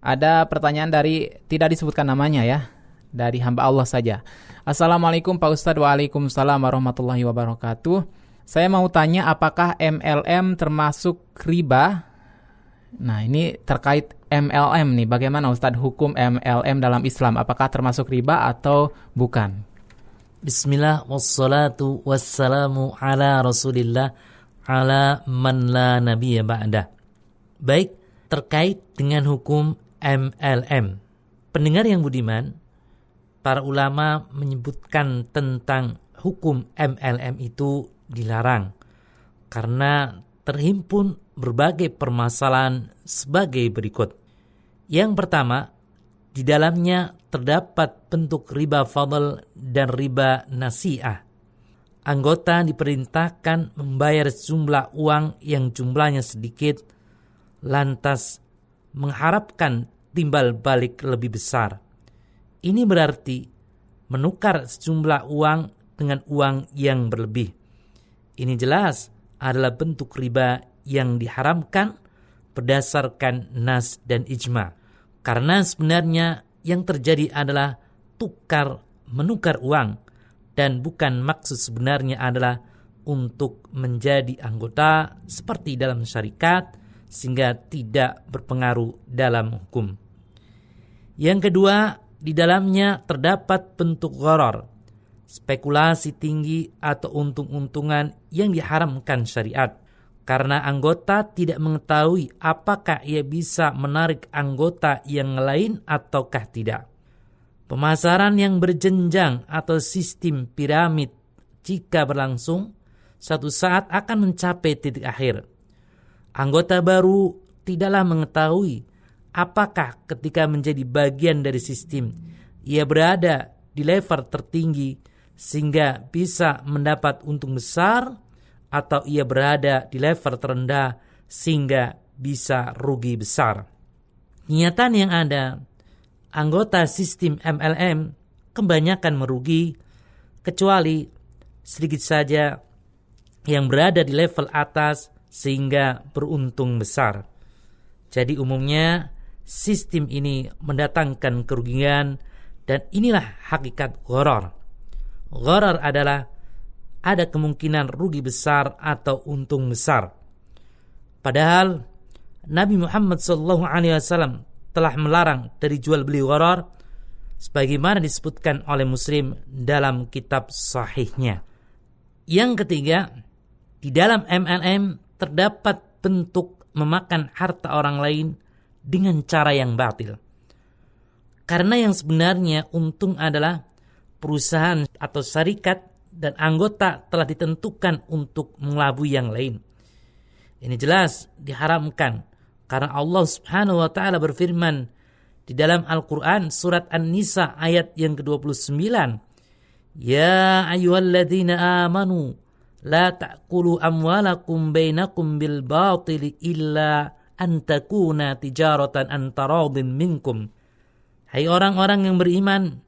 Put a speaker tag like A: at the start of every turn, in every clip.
A: Ada pertanyaan dari tidak disebutkan namanya ya, dari hamba Allah saja. Assalamualaikum Pak Ustadz. Waalaikumsalam warahmatullahi wabarakatuh. Saya mau tanya apakah MLM termasuk riba? Nah, ini terkait MLM nih. Bagaimana Ustadz hukum MLM dalam Islam? Apakah termasuk riba atau bukan?
B: Bismillah wassalatu wassalamu ala Rasulillah ala man la nabiyya ba'dah. Baik, terkait dengan hukum MLM. Pendengar yang budiman, para ulama menyebutkan tentang hukum MLM itu dilarang karena terhimpun berbagai permasalahan sebagai berikut. Yang pertama, di dalamnya terdapat bentuk riba fadl dan riba nasi'ah. Anggota diperintahkan membayar sejumlah uang yang jumlahnya sedikit, lantas mengharapkan timbal balik lebih besar. Ini berarti menukar sejumlah uang dengan uang yang berlebih. Ini jelas adalah bentuk riba yang diharamkan berdasarkan nas dan ijma. Karena sebenarnya yang terjadi adalah menukar uang, dan bukan maksud sebenarnya adalah untuk menjadi anggota seperti dalam syarikat sehingga tidak berpengaruh dalam hukum. Yang kedua, di dalamnya terdapat bentuk gharar, spekulasi tinggi atau untung-untungan yang diharamkan syariat. Karena anggota tidak mengetahui apakah ia bisa menarik anggota yang lain ataukah tidak. Pemasaran yang berjenjang atau sistem piramid jika berlangsung, suatu saat akan mencapai titik akhir. Anggota baru tidaklah mengetahui apakah ketika menjadi bagian dari sistem, ia berada di level tertinggi sehingga bisa mendapat untung besar, atau ia berada di level terendah sehingga bisa rugi besar. Kenyataan yang ada, anggota sistem MLM kebanyakan merugi, kecuali sedikit saja yang berada di level atas sehingga beruntung besar. Jadi umumnya sistem ini mendatangkan kerugian, dan inilah hakikat gharar. Gharar adalah ada kemungkinan rugi besar atau untung besar. Padahal Nabi Muhammad SAW telah melarang dari jual beli gharar, sebagaimana disebutkan oleh Muslim dalam kitab sahihnya. Yang ketiga, di dalam MLM terdapat bentuk memakan harta orang lain dengan cara yang batil. Karena yang sebenarnya untung adalah perusahaan atau syarikat dan anggota telah ditentukan untuk mengelabui yang lain. Ini jelas diharamkan karena Allah Subhanahu wa taala berfirman di dalam Al-Qur'an surat An-Nisa ayat yang ke-29, "Ya ayyuhalladzina amanu la ta'kulu amwalakum bainakum bil batili illa an takuna tijaratan an taradin minkum." Hai orang-orang yang beriman,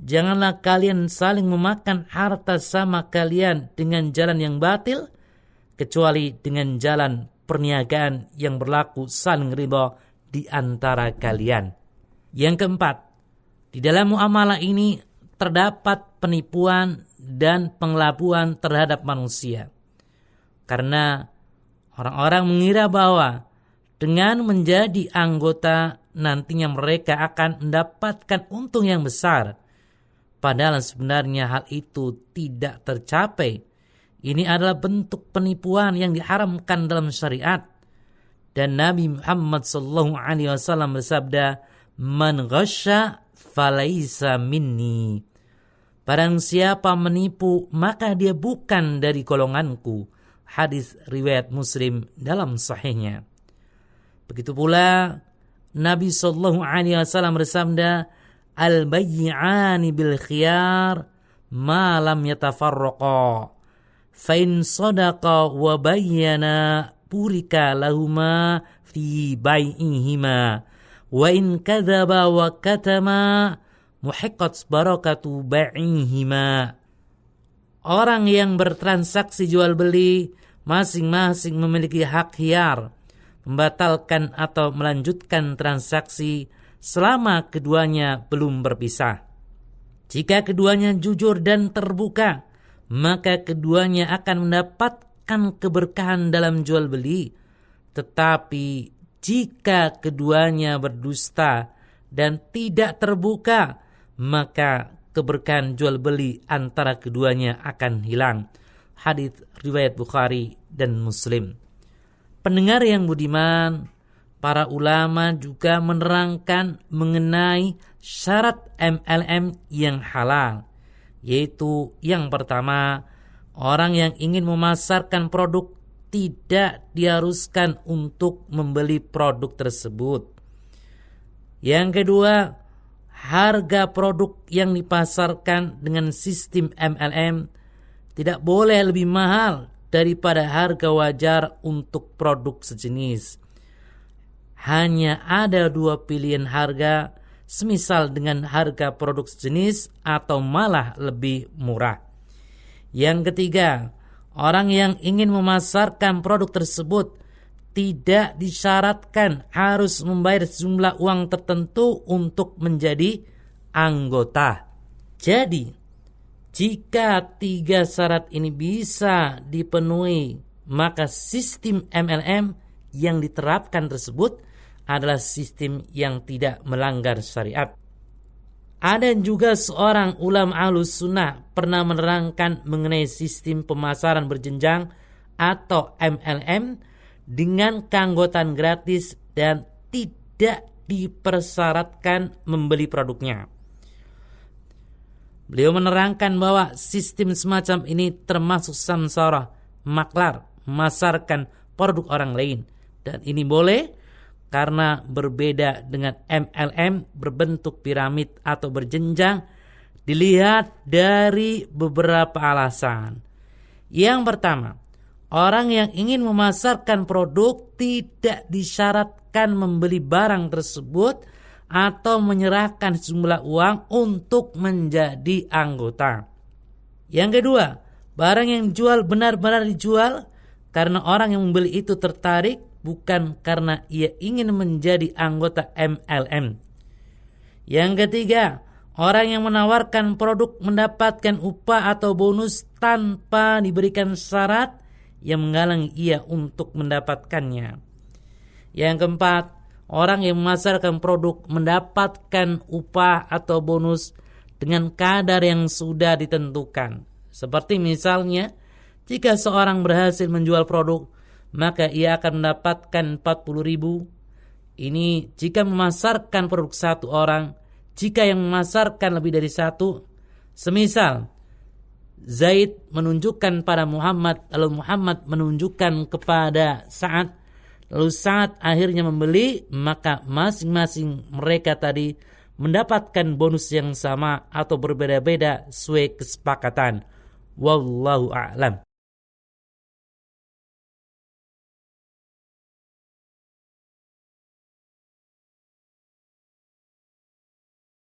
B: janganlah kalian saling memakan harta sama kalian dengan jalan yang batil, kecuali dengan jalan perniagaan yang berlaku saling riba di antara kalian. Yang keempat, di dalam muamalah ini terdapat penipuan dan pengelabuan terhadap manusia. Karena orang-orang mengira bahwa dengan menjadi anggota nantinya mereka akan mendapatkan untung yang besar. Padahal sebenarnya hal itu tidak tercapai. Ini adalah bentuk penipuan yang diharamkan dalam syariat. Dan Nabi Muhammad SAW bersabda, "Man ghasya falaisa minni." Barang siapa menipu, maka dia bukan dari golonganku. Hadis riwayat Muslim dalam sahihnya. Begitu pula Nabi SAW bersabda, "Al-bay'ani bil khiyar ma lam yatafarraqa. Fa in sadaqa wa bayyana burika lahuma fi bai'ihima. Wa in kadzaba wa katama muhiqqat barakatu bai'ihima." Orang yang bertransaksi jual beli masing-masing memiliki hak khiyar. membatalkan atau melanjutkan transaksi selama keduanya belum berpisah. Jika keduanya jujur dan terbuka, maka keduanya akan mendapatkan keberkahan dalam jual beli. Tetapi jika keduanya berdusta dan tidak terbuka, maka keberkahan jual beli antara keduanya akan hilang. Hadits riwayat Bukhari dan Muslim. Pendengar yang budiman, para ulama juga menerangkan mengenai syarat MLM yang halal, yaitu yang pertama, orang yang ingin memasarkan produk tidak diharuskan untuk membeli produk tersebut. Yang kedua, harga produk yang dipasarkan dengan sistem MLM tidak boleh lebih mahal daripada harga wajar untuk produk sejenis. Hanya ada 2 pilihan harga, semisal dengan harga produk sejenis atau malah lebih murah. Yang ketiga, orang yang ingin memasarkan produk tersebut tidak disyaratkan harus membayar sejumlah uang tertentu untuk menjadi anggota. Jadi, jika 3 syarat ini bisa dipenuhi, maka sistem MLM yang diterapkan tersebut adalah sistem yang tidak melanggar syariat. Ada juga seorang ulama Ahlus Sunnah pernah menerangkan mengenai sistem pemasaran berjenjang atau MLM dengan keanggotaan gratis dan tidak dipersyaratkan membeli produknya. Beliau menerangkan bahwa sistem semacam ini termasuk samsara, maklar, memasarkan produk orang lain, dan ini boleh karena berbeda dengan MLM berbentuk piramid atau berjenjang dilihat dari beberapa alasan. Yang pertama, orang yang ingin memasarkan produk tidak disyaratkan membeli barang tersebut atau menyerahkan sejumlah uang untuk menjadi anggota. Yang kedua, barang yang dijual benar-benar dijual karena orang yang membeli itu tertarik, bukan karena ia ingin menjadi anggota MLM. Yang ketiga, orang yang menawarkan produk mendapatkan upah atau bonus tanpa diberikan syarat yang menghalangi ia untuk mendapatkannya. Yang keempat, orang yang memasarkan produk mendapatkan upah atau bonus dengan kadar yang sudah ditentukan. Seperti misalnya, jika seorang berhasil menjual produk, maka ia akan mendapatkan 40.000. Ini jika memasarkan produk satu orang. Jika yang memasarkan lebih dari satu, semisal Zaid menunjukkan pada Muhammad, lalu Muhammad menunjukkan kepada Sa'ad, lalu Sa'ad akhirnya membeli, maka masing-masing mereka tadi mendapatkan bonus yang sama atau berbeda-beda sesuai kesepakatan. Wallahu a'lam.